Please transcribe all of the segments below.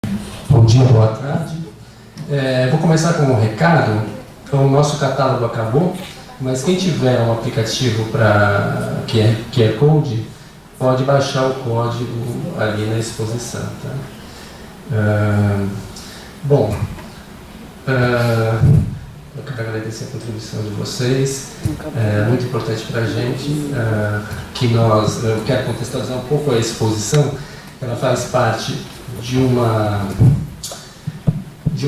Bom dia, boa tarde. Vou começar com um recado. Então, o nosso catálogo acabou, mas quem tiver um aplicativo para QR Code, pode baixar o código ali na exposição. Tá? Bom, eu quero agradecer a contribuição de vocês, muito importante para a gente, eu quero contextualizar um pouco a exposição. Ela faz parte de um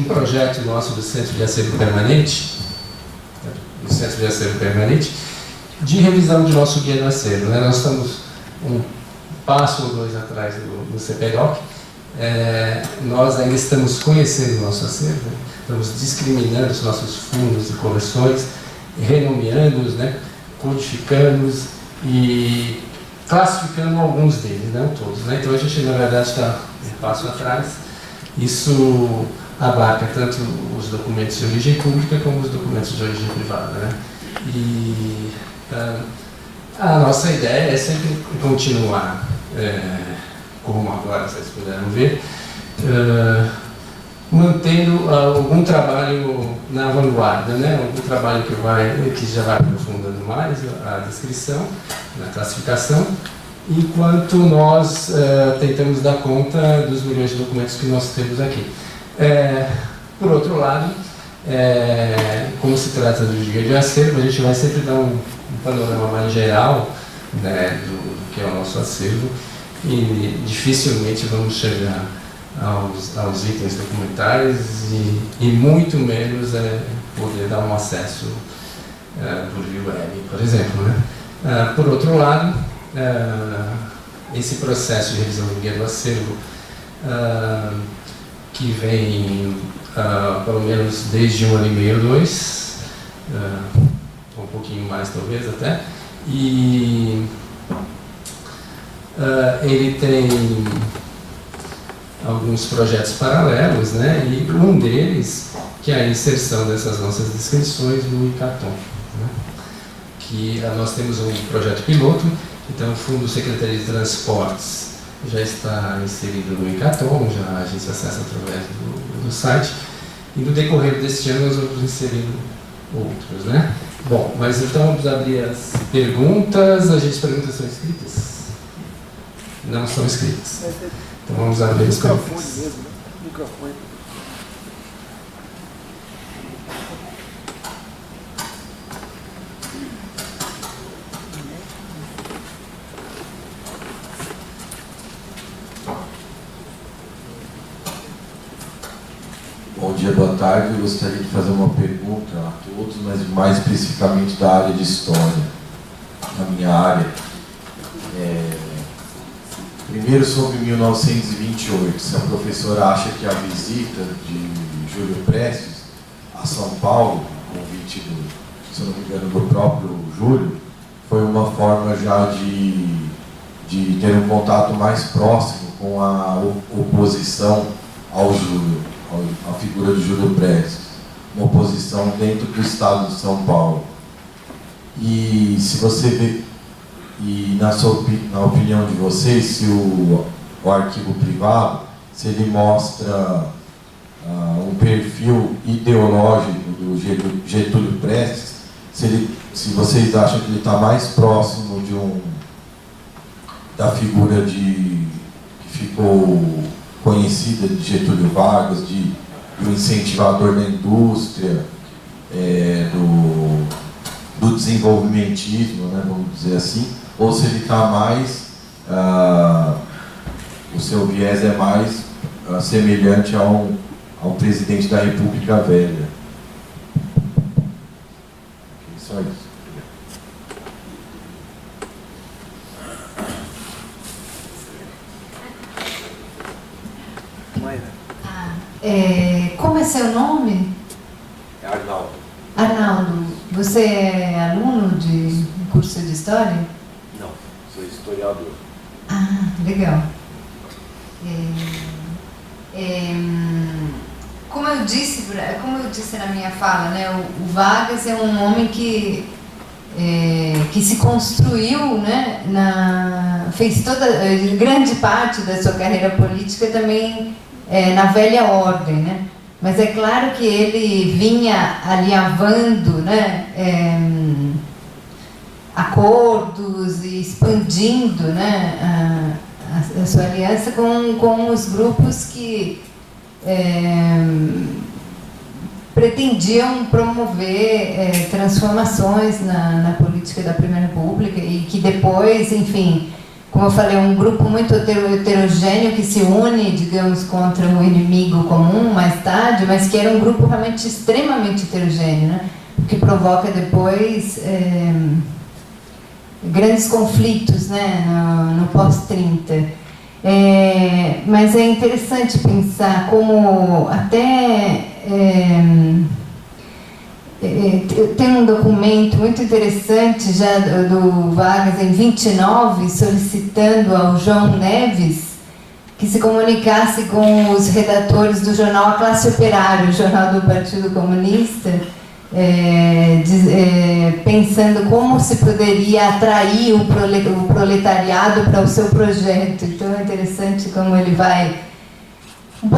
projeto nosso do Centro de Acervo Permanente, de revisão de nosso guia do acervo. Né? Nós estamos um passo ou dois atrás do CPDOC. Nós ainda estamos conhecendo o nosso acervo, estamos discriminando os nossos fundos e coleções, renomeando-os, né? Codificando-os e classificando alguns deles, não todos. Né? Então a gente, na verdade, está um passo atrás. Isso abarca tanto os documentos de origem pública como os documentos de origem privada. Né? E a nossa ideia é sempre continuar, como agora vocês puderam ver, mantendo algum trabalho na vanguarda, né? Algum trabalho que já vai aprofundando mais a descrição, na classificação, enquanto nós tentamos dar conta dos milhões de documentos que nós temos aqui. Por outro lado, como se trata do guia de acervo, a gente vai sempre dar um panorama mais geral, né, do que é o nosso acervo, e dificilmente vamos chegar aos itens documentais e muito menos poder dar um acesso por via web, por exemplo. Né? Por outro lado, esse processo de revisão do guia do acervo, que vem pelo menos desde 1 ano e meio, 2, um pouquinho mais talvez até, e ele tem alguns projetos paralelos, né? E um deles que é a inserção dessas nossas descrições no ICATOM, né? Que nós temos um projeto piloto, então o Fundo Secretaria de Transportes já está inserido no ICATOM, a gente acessa através do site, e no decorrer deste ano nós vamos inserir outros, né? Bom, mas então vamos abrir as perguntas. As perguntas são escritas? Não são escritas. Então vamos abrir as perguntas. Microfone. Bom dia, boa tarde. Eu gostaria de fazer uma pergunta a todos, mas mais especificamente da área de história, na minha área. Primeiro, sobre 1928. Se a professora acha que a visita de Júlio Prestes a São Paulo, convite, se não me engano, do próprio Júlio, foi uma forma já de ter um contato mais próximo com a oposição ao Júlio, a figura de Júlio Prestes, uma oposição dentro do estado de São Paulo. E se você vê, e na opinião de vocês, se o arquivo privado, se ele mostra um perfil ideológico do Getúlio Prestes, se vocês acham que ele está mais próximo da figura que ficou conhecida de Getúlio Vargas, do incentivador da indústria, do desenvolvimentismo, né, vamos dizer assim, ou se ele está mais, o seu viés é mais semelhante a um presidente da República Velha. Só isso. Como é seu nome? É Arnaldo. Arnaldo, você é aluno de curso de História? Não, sou historiador. Ah, legal. Como eu disse na minha fala, né, o Vargas é um homem que se construiu, né, fez grande parte da sua carreira política também na velha ordem, né? Mas é claro que ele vinha alinhavando, né, acordos e expandindo, né, a sua aliança com os grupos que pretendiam promover transformações na política da Primeira República e que depois, enfim, como eu falei, um grupo muito heterogêneo que se une, digamos, contra um inimigo comum mais tarde, mas que era um grupo realmente extremamente heterogêneo, né? Que provoca depois grandes conflitos, né, no pós-30. Mas é interessante pensar como até tem um documento muito interessante já do Vargas em 29, solicitando ao João Neves que se comunicasse com os redatores do jornal A Classe Operária, o jornal do Partido Comunista, pensando como se poderia atrair o proletariado para o seu projeto. Então é interessante como ele vai, um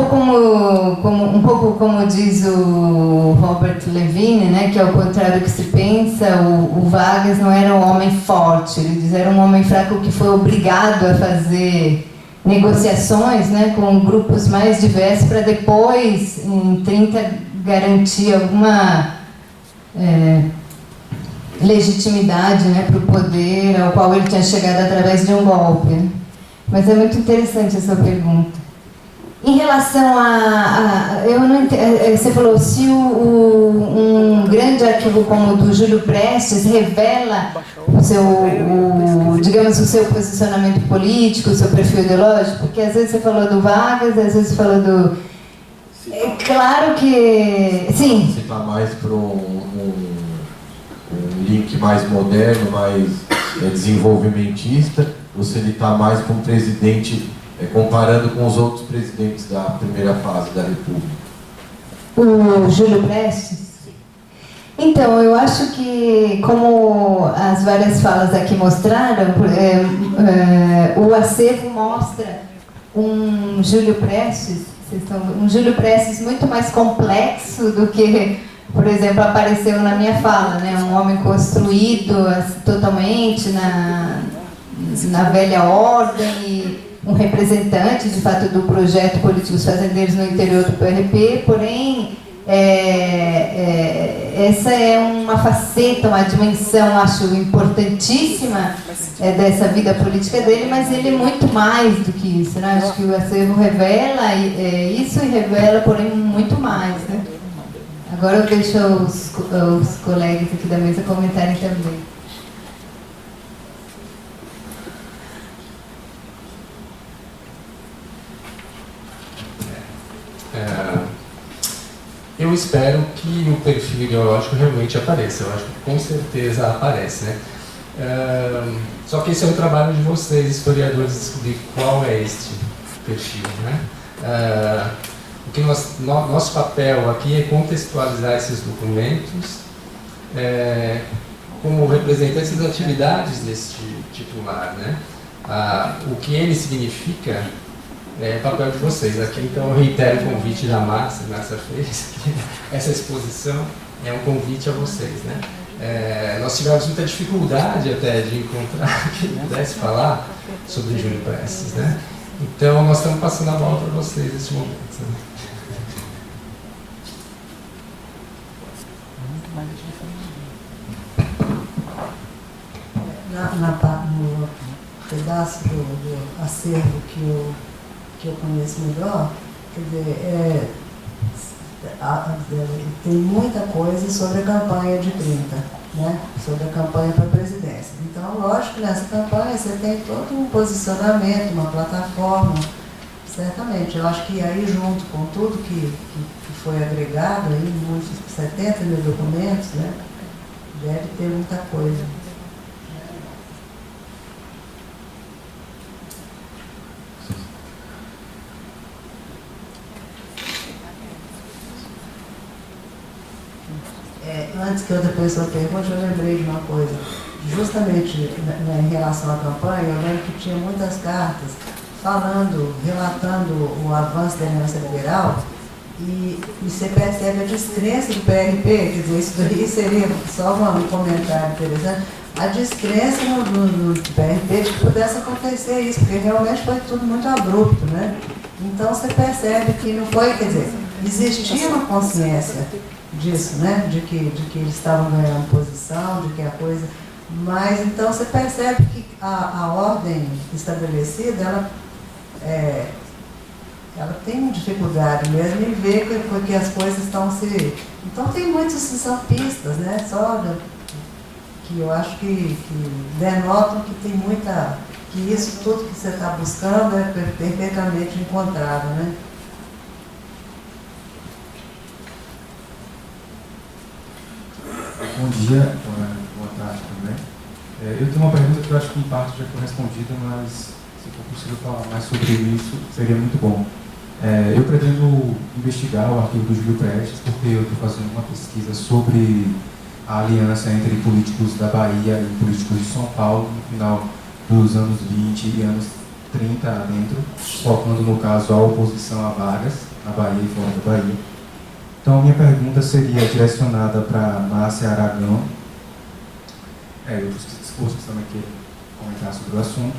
pouco como diz o Robert Levine, né, que ao contrário do que se pensa, o Vargas não era um homem forte, ele diz, era um homem fraco que foi obrigado a fazer negociações, né, com grupos mais diversos para depois, em 30, garantir alguma legitimidade, né, para o poder ao qual ele tinha chegado através de um golpe. Mas é muito interessante essa pergunta. Em relação eu não entendo, você falou, se um grande arquivo como o do Júlio Prestes revela digamos, o seu posicionamento político, o seu perfil ideológico, porque às vezes você falou do Vargas, às vezes você falou do... É claro que... Sim. Você está mais para um link mais moderno, mais desenvolvimentista, ou se ele está mais com um presidente... comparando com os outros presidentes da primeira fase da República? O Júlio Prestes? Então, eu acho que, como as várias falas aqui mostraram, o acervo mostra um Júlio Prestes muito mais complexo do que, por exemplo, apareceu na minha fala, né? Um homem construído totalmente na velha ordem e um representante, de fato, do projeto Políticos Fazendeiros no interior do PRP, porém, essa é uma faceta, uma dimensão, acho, importantíssima dessa vida política dele, mas ele é muito mais do que isso, né? Acho que o acervo revela isso e revela, porém, muito mais, né? Agora eu deixo os colegas aqui da mesa comentarem também. Eu espero que o perfil ideológico realmente apareça. Eu acho que com certeza aparece, né? Só que esse é o trabalho de vocês, historiadores, descobrir qual é este perfil, né? O que nosso papel aqui é contextualizar esses documentos como representantes das atividades deste titular, né? O que ele significa é papel de vocês. Aqui, então, eu reitero o convite da Márcia fez. Essa exposição é um convite a vocês, né? Nós tivemos muita dificuldade até de encontrar quem pudesse falar sobre Júlio Prestes, né? Então, nós estamos passando a bola para vocês neste momento. Né? No pedaço do acervo que eu conheço melhor, quer dizer, tem muita coisa sobre a campanha de 30, né? Sobre a campanha para a presidência. Então, lógico que nessa campanha você tem todo um posicionamento, uma plataforma, certamente. Eu acho que aí, junto com tudo que foi agregado, aí, muitos 70 mil documentos, né? Deve ter muita coisa. Antes que outra pessoa pergunte, eu lembrei de uma coisa. Justamente em relação à campanha, eu lembro que tinha muitas cartas falando, relatando o avanço da Aliança Liberal, e você percebe a descrença do PRP, quer dizer, isso daí seria só um comentário interessante, a descrença no PRP de que pudesse acontecer isso, porque realmente foi tudo muito abrupto, né? Então você percebe que não foi, quer dizer, existia uma consciência disso, né? De que eles estavam ganhando posição, de que a coisa... Mas então você percebe que a ordem estabelecida, ela tem uma dificuldade mesmo em ver que as coisas estão se... Então tem muitas que são pistas, né? Só que eu acho que denotam que tem muita... que isso tudo que você está buscando é perfeitamente encontrado, né? Bom dia, boa tarde também. Eu tenho uma pergunta que eu acho que em parte já foi respondida, mas se for possível falar mais sobre isso, seria muito bom. Eu pretendo investigar o arquivo do Júlio Prestes, porque eu estou fazendo uma pesquisa sobre a aliança entre políticos da Bahia e políticos de São Paulo no final dos anos 20 e anos 30 adentro, focando no caso a oposição a Vargas, na Bahia e fora da Bahia. Então, a minha pergunta seria direcionada para Márcia Aragão, e outros discursos também que comentar sobre o assunto.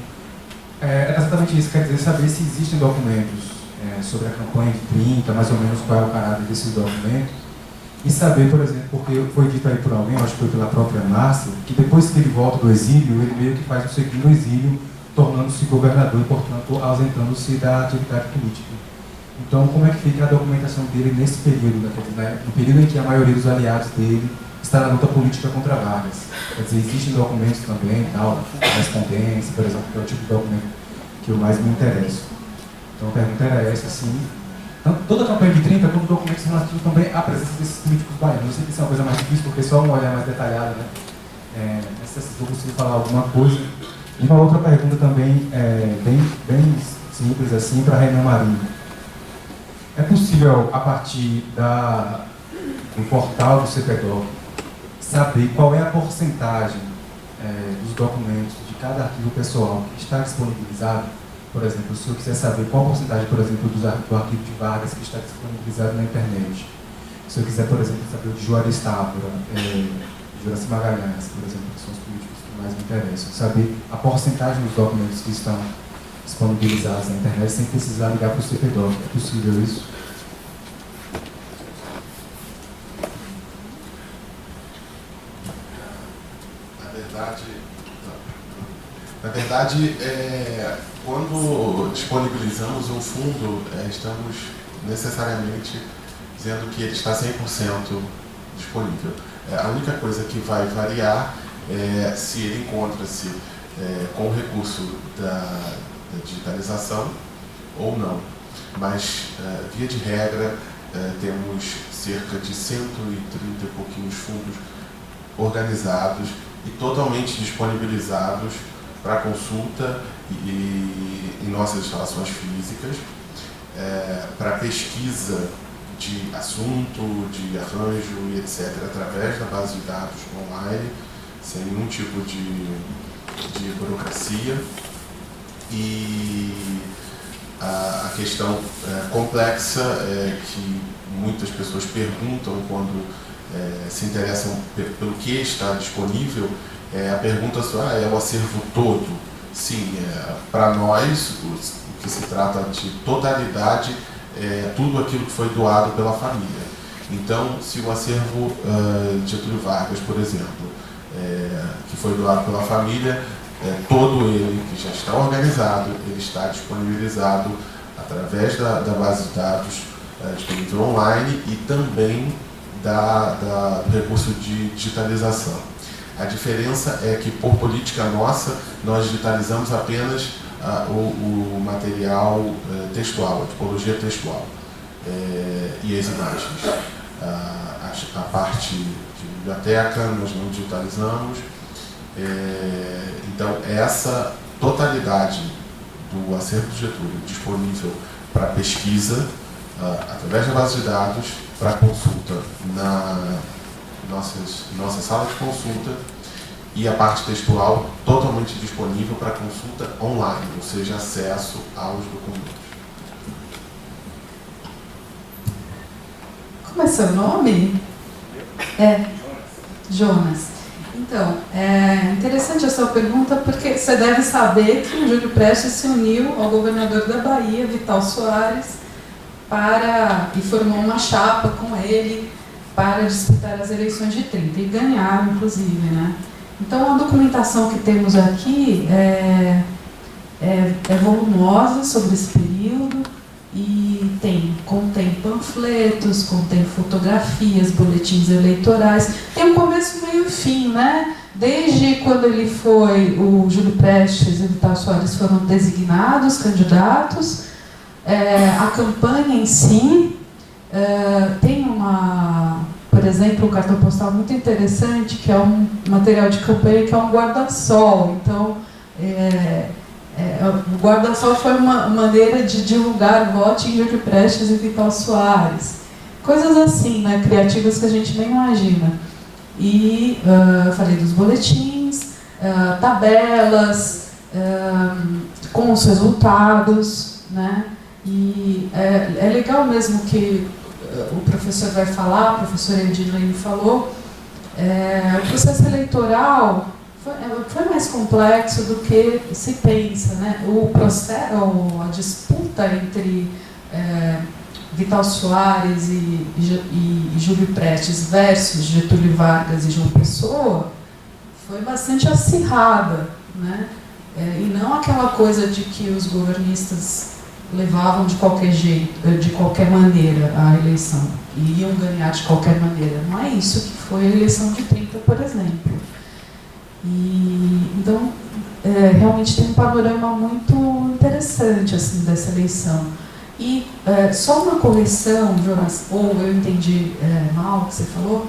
É exatamente isso, quer dizer, saber se existem documentos sobre a campanha de 30, mais ou menos qual é o caráter desses documentos, e saber, por exemplo, porque foi dito aí por alguém, acho que foi pela própria Márcia, que depois que ele volta do exílio, ele meio que faz o segundo exílio, tornando-se governador e, portanto, ausentando-se da atividade política. Então, como é que fica a documentação dele nesse período, né? No período em que a maioria dos aliados dele está na luta política contra Vargas? Quer dizer, existem documentos também, tal, correspondência, por exemplo, que é o tipo de documento que eu mais me interesso. Então, a pergunta era essa, assim. Então, toda a campanha de 30, como documentos relativos também à presença desses políticos baianos. Eu sei que isso é uma coisa mais difícil, porque só uma olhar mais detalhada, né? Mas se eu consigo falar alguma coisa. E uma outra pergunta também, bem simples, assim, para Renan Marinho. É possível, a partir do portal do CPDOC, saber qual é a porcentagem dos documentos de cada arquivo pessoal que está disponibilizado? Por exemplo, se eu quiser saber qual a porcentagem, por exemplo, do arquivo de Vargas que está disponibilizado na internet. Se eu quiser, por exemplo, saber o de Juarez Távora, Juraci Magalhães, por exemplo, que são os políticos que mais me interessam. Saber a porcentagem dos documentos que estão disponibilizados na internet sem precisar ligar para o CPDOC. É possível isso? Na verdade, quando disponibilizamos um fundo, estamos necessariamente dizendo que ele está 100% disponível. A única coisa que vai variar é se ele encontra-se com o recurso da digitalização ou não. Mas, via de regra, temos cerca de 130 e pouquinhos fundos organizados e totalmente disponibilizados para consulta em nossas instalações físicas, para pesquisa de assunto, de arranjo e etc., através da base de dados online, sem nenhum tipo de burocracia. E a questão complexa que muitas pessoas perguntam quando se interessam pelo que está disponível, a pergunta é o acervo todo? Sim, para nós, o que se trata de totalidade é tudo aquilo que foi doado pela família. Então, se o acervo de Getúlio Vargas, por exemplo, que foi doado pela família, todo ele que já está organizado, ele está disponibilizado através da base de dados disponível online e também do recurso de digitalização. A diferença é que, por política nossa, nós digitalizamos apenas o material textual, a tipologia textual e as imagens. A parte de biblioteca nós não digitalizamos. Então, essa totalidade do acervo do Getúlio disponível para pesquisa, através da base de dados, para consulta na nossa sala de consulta e a parte textual totalmente disponível para consulta online, ou seja, acesso aos documentos. Como é seu nome? Jonas. Então, é interessante a sua pergunta, porque você deve saber que o Júlio Prestes se uniu ao governador da Bahia, Vital Soares, e formou uma chapa com ele para disputar as eleições de 30, e ganharam, inclusive, né? Então, a documentação que temos aqui é volumosa sobre esse período e contém panfletos, contém fotografias, boletins eleitorais, tem um começo, meio e fim, né? Desde quando o Júlio Prestes e Vital Soares foram designados candidatos, a campanha em si, tem por exemplo, um cartão postal muito interessante, que é um material de campanha, que é um guarda-sol. Então, o guarda-sol foi uma maneira de divulgar o voto em Júlio Prestes e Vital Soares. Coisas assim, né, criativas que a gente nem imagina. E falei dos boletins, tabelas, com os resultados, né? E é legal mesmo que o professor vai falar, a professora Edilene falou, o processo eleitoral foi mais complexo do que se pensa, né? A disputa entre Vital Soares e Júlio Prestes versus Getúlio Vargas e João Pessoa foi bastante acirrada, né? E não aquela coisa de que os governistas levavam de qualquer jeito, de qualquer maneira a eleição, e iam ganhar de qualquer maneira. Não é isso que foi a eleição de 30, por exemplo. Então, realmente tem um panorama muito interessante assim, dessa eleição. E só uma correção, Jonas, ou eu entendi mal o que você falou,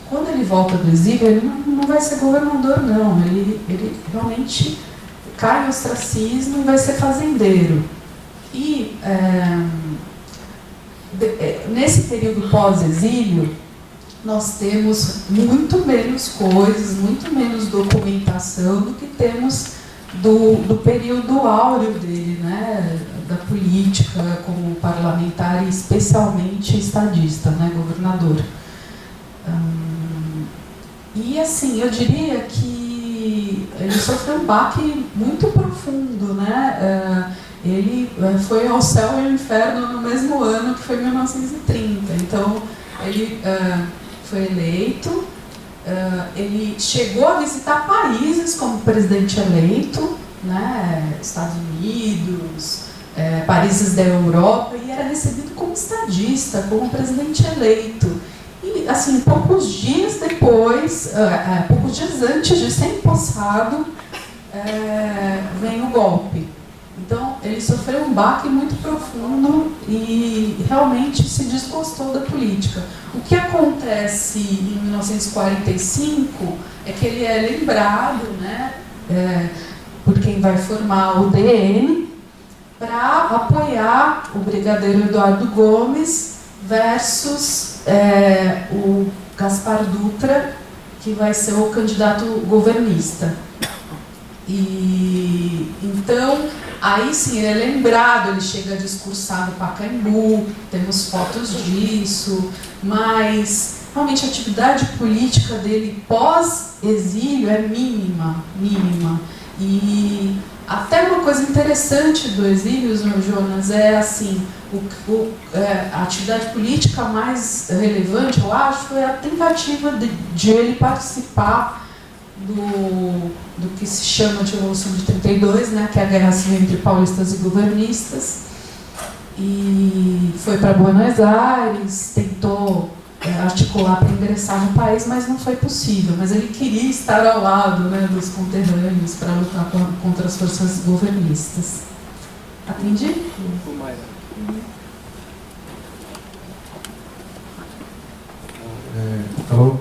quando ele volta do exílio, ele não vai ser governador, não. Ele realmente cai no ostracismo e vai ser fazendeiro. E nesse período pós-exílio, nós temos muito menos coisas, muito menos documentação do que temos do período áureo dele, né, da política como parlamentar e especialmente estadista, né, governador. E assim, eu diria que ele sofreu um baque muito profundo, né? Ele foi ao céu e ao inferno no mesmo ano, que foi 1930. Então, ele foi eleito, ele chegou a visitar países como presidente eleito, né, Estados Unidos, países da Europa, e era recebido como estadista, como presidente eleito. E, assim, poucos dias depois, poucos dias antes de ser empossado, vem o golpe. Então, ele sofreu um baque muito profundo e realmente se desgostou da política. O que acontece em 1945 é que ele é lembrado, né, por quem vai formar o DN, para apoiar o brigadeiro Eduardo Gomes versus o Gaspar Dutra, que vai ser o candidato governista. E então, aí sim, ele é lembrado, ele chega a discursar no Pacaembu, temos fotos disso, mas realmente a atividade política dele pós-exílio é mínima. E até uma coisa interessante do exílio, Jonas, é assim, a atividade política mais relevante, eu acho, foi a tentativa de ele participar do que se chama de Revolução de 32, né, que é a guerra civil entre paulistas e governistas, e foi para Buenos Aires, tentou articular para ingressar no país, mas não foi possível. Mas ele queria estar ao lado, né, dos conterrâneos para lutar contra as forças governistas. Atendi? Alô?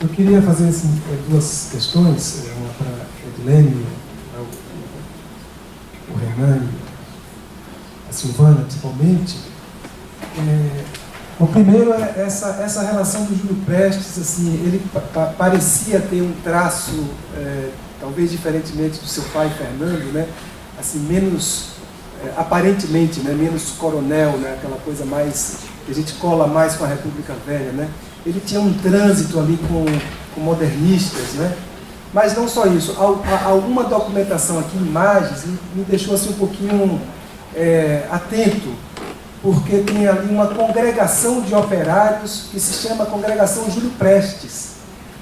Eu queria fazer assim, duas questões, uma para a Edilene, o Renan e a Silvana, principalmente. O primeiro é essa relação do Júlio Prestes, assim, ele parecia ter um traço, talvez diferentemente do seu pai Fernando, né? Assim, menos, aparentemente, né? Menos coronel, né? Aquela coisa mais, que a gente cola mais com a República Velha, né? Ele tinha um trânsito ali com modernistas, né? Mas não só isso, alguma documentação aqui, imagens, me deixou assim um pouquinho atento, porque tem ali uma congregação de operários que se chama Congregação Júlio Prestes.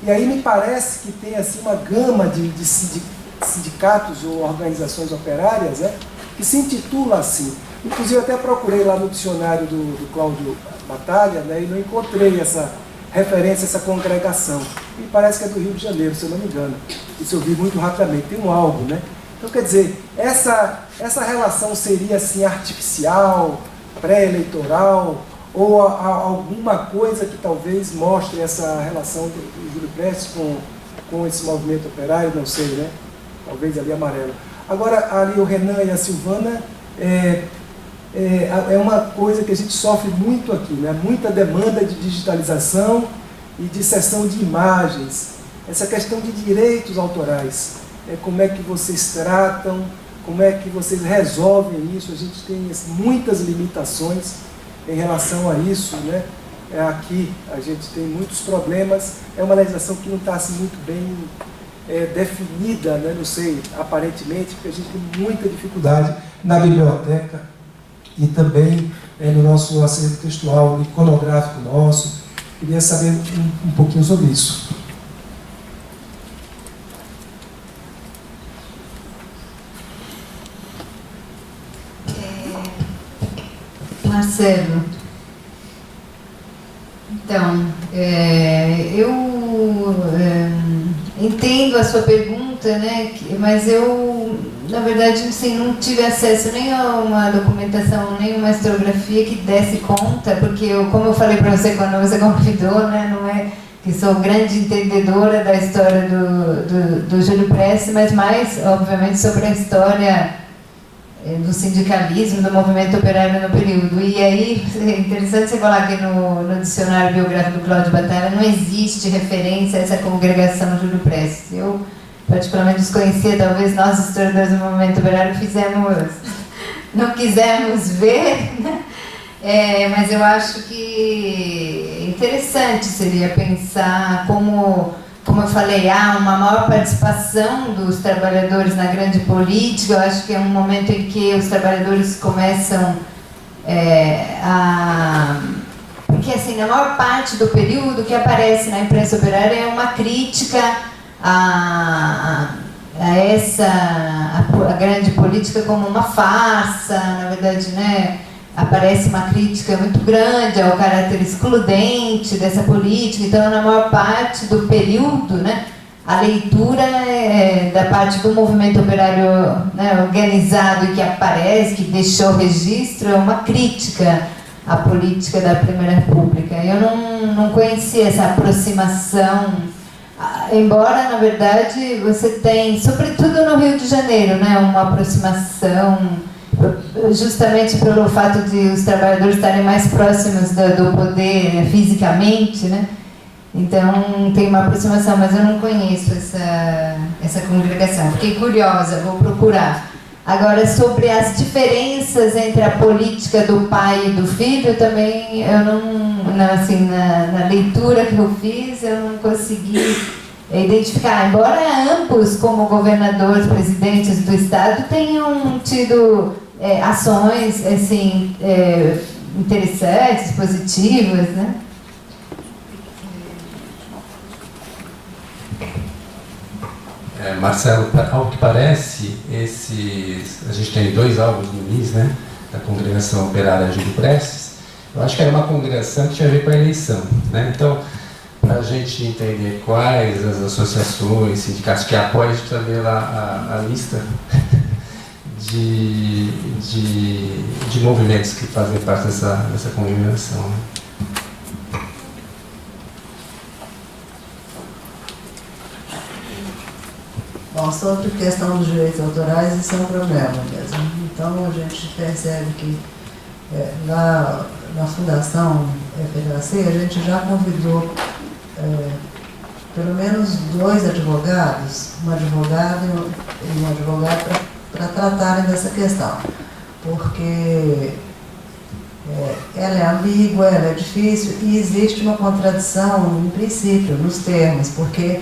E aí me parece que tem assim uma gama de sindicatos ou organizações operárias, né, que se intitula assim. Inclusive eu até procurei lá no dicionário do Cláudio Batalha, né, e não encontrei essa referência a essa congregação. Me parece que é do Rio de Janeiro, se eu não me engano. Isso eu vi muito rapidamente, tem um álbum, né? Então, quer dizer, essa relação seria assim artificial, pré-eleitoral, ou alguma coisa que talvez mostre essa relação do Júlio Prestes com esse movimento operário, não sei, né? Talvez ali amarelo. Agora, ali o Renan e a Silvana, é uma coisa que a gente sofre muito aqui, né? Muita demanda de digitalização e de cessão de imagens. Essa questão de direitos autorais, como é que vocês tratam, como é que vocês resolvem isso? A gente tem muitas limitações em relação a isso, né? Aqui a gente tem muitos problemas, é uma legislação que não está assim, muito bem definida, né? Não sei, aparentemente, porque a gente tem muita dificuldade na biblioteca e também no nosso acervo textual, iconográfico nosso. Queria saber um pouquinho sobre isso. Marcelo, então, eu entendo a sua pergunta, né, mas eu, na verdade, assim, não tive acesso nem a uma documentação, nem uma historiografia que desse conta, porque, como eu falei para você quando você convidou, né, não é que sou grande entendedora da história do Júlio Prestes, mas mais, obviamente, sobre a história do sindicalismo, do movimento operário no período. E aí, é interessante você falar que no dicionário biográfico do Cláudio Batalha não existe referência a essa congregação Júlio Prestes. Eu, particularmente, desconhecia, talvez nós, historiadores do movimento operário, não quisemos ver, né? Mas eu acho que interessante seria pensar como eu falei, há uma maior participação dos trabalhadores na grande política. Eu acho que é um momento em que os trabalhadores começam porque, assim, na maior parte do período, o que aparece na imprensa operária é uma crítica a grande política como uma farsa, na verdade, né? Aparece uma crítica muito grande ao caráter excludente dessa política. Então, na maior parte do período, né, a leitura da parte do movimento operário, né, organizado e que aparece, que deixou registro, é uma crítica à política da Primeira República. Eu não conhecia essa aproximação, embora, na verdade, você tem, sobretudo no Rio de Janeiro, né, uma aproximação justamente pelo fato de os trabalhadores estarem mais próximos do poder fisicamente, né? Então tem uma aproximação, mas eu não conheço essa congregação. Fiquei curiosa, vou procurar. Agora, sobre as diferenças entre a política do pai e do filho, também eu assim, na leitura que eu fiz, eu não consegui identificar, embora ambos, como governadores, presidentes do Estado, tenham tido ações assim, interessantes, positivas, né? Marcelo, ao que parece, a gente tem 2 álbuns no MIS, né, da Congregação Operária Júlio Prestes. Eu acho que era uma congregação que tinha a ver com a eleição, né? Então, para a gente entender quais as associações, sindicatos que apoiam, a gente precisa ver lá a lista de movimentos que fazem parte dessa congregação. Bom, sobre a questão dos direitos autorais, isso é um problema mesmo. Então, a gente percebe que Na Fundação FHC, a gente já convidou pelo menos 2 advogados, uma advogada e um advogado, para tratarem dessa questão, porque ela é ambígua, ela é difícil e existe uma contradição, em princípio, nos termos, porque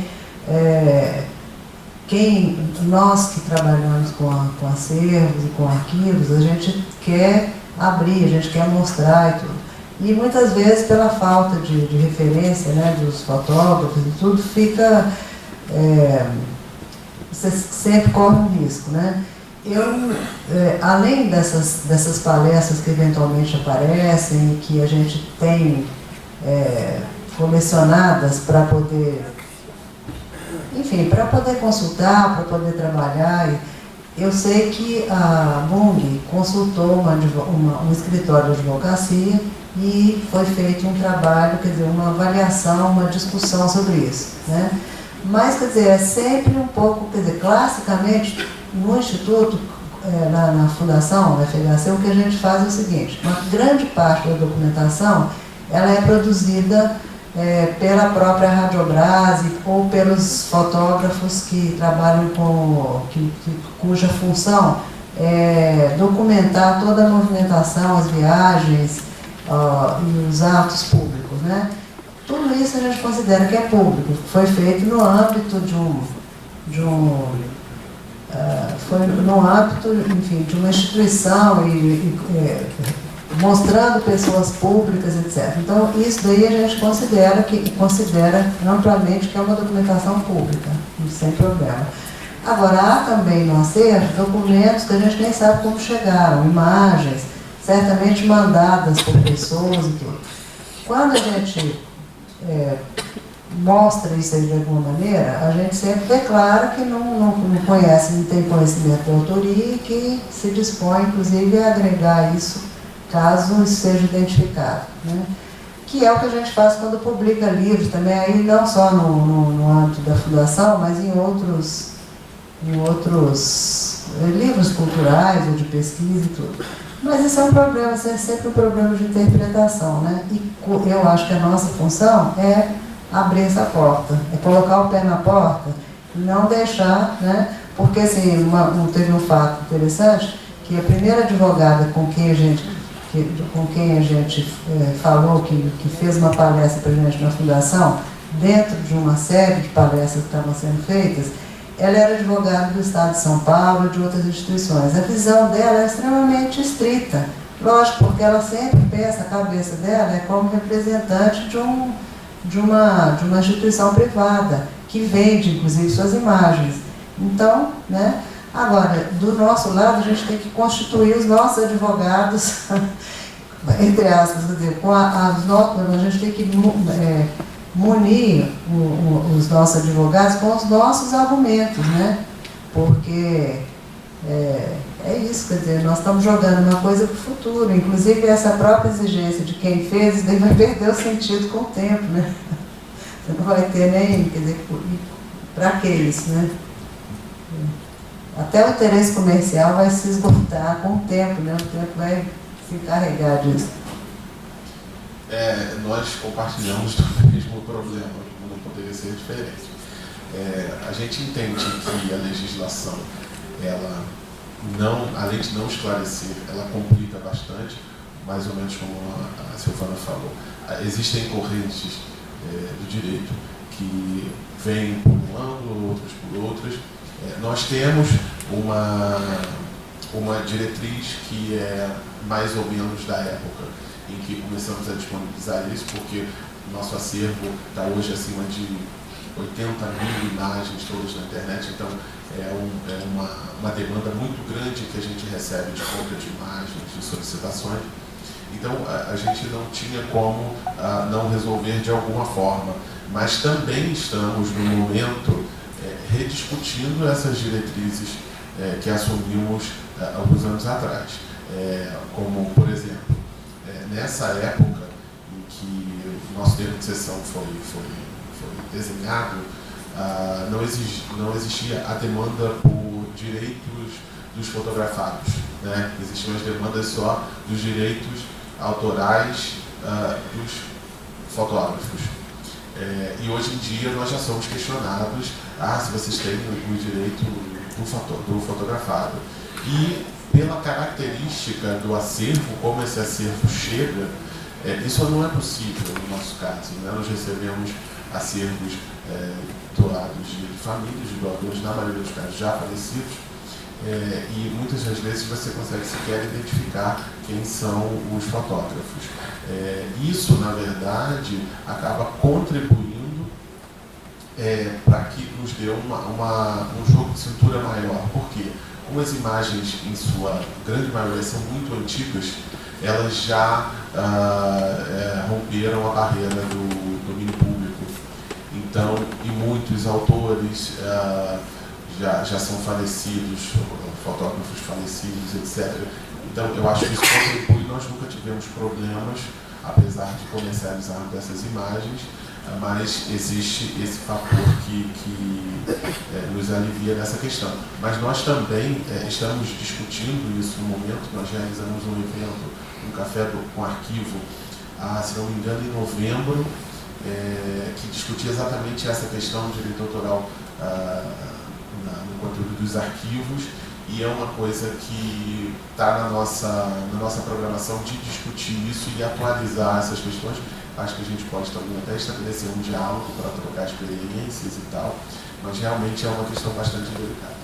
nós que trabalhamos com acervos e com arquivos, a gente quer abrir, a gente quer mostrar e tudo. E muitas vezes, pela falta de referência, né, dos fotógrafos e tudo, fica... você sempre corre um risco, né? Além dessas palestras que eventualmente aparecem, que a gente tem comissionadas para poder... Enfim, para poder consultar, para poder trabalhar. Eu sei que a Bung consultou um escritório de advocacia e foi feito um trabalho, quer dizer, uma avaliação, uma discussão sobre isso, né? Mas, quer dizer, é sempre um pouco, quer dizer, classicamente, no Instituto, na Fundação, na FHC, o que a gente faz é o seguinte: uma grande parte da documentação, ela é produzida pela própria Radiobras ou pelos fotógrafos que trabalham cuja função é documentar toda a movimentação, as viagens e os atos públicos, né? Tudo isso a gente considera que é público, foi feito no âmbito foi no âmbito, enfim, de uma instituição mostrando pessoas públicas, etc. Então, isso daí a gente considera amplamente que é uma documentação pública, sem problema. Agora, há também no acervo documentos que a gente nem sabe como chegaram, imagens, certamente mandadas por pessoas e tudo. Quando a gente mostra isso aí de alguma maneira, a gente sempre declara que não conhece, não tem conhecimento de autoria e que se dispõe, inclusive, a agregar isso caso isso seja identificado, né? Que é o que a gente faz quando publica livros também, aí não só no âmbito da Fundação, mas em outros livros culturais ou de pesquisa e tudo. Mas isso é um problema, isso é sempre um problema de interpretação, né? E eu acho que a nossa função é abrir essa porta, é colocar o pé na porta e não deixar, né? Porque assim, teve um fato interessante, que a primeira advogada com quem a gente falou, que fez uma palestra para a gente na Fundação, dentro de uma série de palestras que estavam sendo feitas, ela era advogada do Estado de São Paulo e de outras instituições. A visão dela é extremamente estrita, lógico, porque ela sempre pensa, a cabeça dela é como representante de uma instituição privada, que vende, inclusive, suas imagens. Então, né? Agora, do nosso lado, a gente tem que constituir os nossos advogados, entre aspas, quer dizer, a gente tem que munir os nossos advogados com os nossos argumentos, né? Porque é isso, quer dizer, nós estamos jogando uma coisa para o futuro, inclusive essa própria exigência de quem fez, isso daí vai perder o sentido com o tempo, né? Você não vai ter nem, quer dizer, para que isso, né? Até o interesse comercial vai se esgotar com o tempo, né? O tempo vai se encarregar disso. Nós compartilhamos do mesmo problema, não poderia ser diferente. A gente entende que a legislação, ela não, além de não esclarecer, ela complica bastante, mais ou menos como a Silvana falou. Existem correntes do direito que vêm por um ângulo, outras por outras. Nós temos uma diretriz que é mais ou menos da época em que começamos a disponibilizar isso, porque o nosso acervo está hoje acima de 80 mil imagens todas na internet, então é uma demanda muito grande que a gente recebe de compra de imagens, de solicitações. Então a gente não tinha como não resolver de alguma forma, mas também estamos no momento rediscutindo essas diretrizes que assumimos alguns anos atrás. Como, por exemplo, nessa época em que o nosso termo de sessão foi desenhado, não existia a demanda por direitos dos fotografados, né? Existiam as demandas só dos direitos autorais dos fotógrafos. E hoje em dia nós já somos questionados se vocês têm o direito do fotografado. E pela característica do acervo, como esse acervo chega, isso não é possível no nosso caso, né? Nós recebemos acervos doados de famílias, de doadores, na maioria dos casos já falecidos, e muitas das vezes você consegue sequer identificar quem são os fotógrafos. Isso, na verdade, acaba contribuindo para que nos dê um jogo de cintura maior. Por quê? Como as imagens, em sua grande maioria, são muito antigas, elas já romperam a barreira do domínio público. Então, e muitos autores já são falecidos, fotógrafos falecidos, etc. Então, eu acho que isso contribui. Nós nunca tivemos problemas, apesar de comercializarmos essas imagens, mas existe esse fator que nos alivia nessa questão. Mas nós também estamos discutindo isso no momento. Nós realizamos um evento, um café com arquivo, se não me engano, em novembro, que discutia exatamente essa questão de direito autoral no conteúdo dos arquivos, e é uma coisa que está na nossa programação de discutir isso e atualizar essas questões. Acho que a gente pode também até estabelecer um diálogo para trocar experiências e tal, mas realmente é uma questão bastante delicada.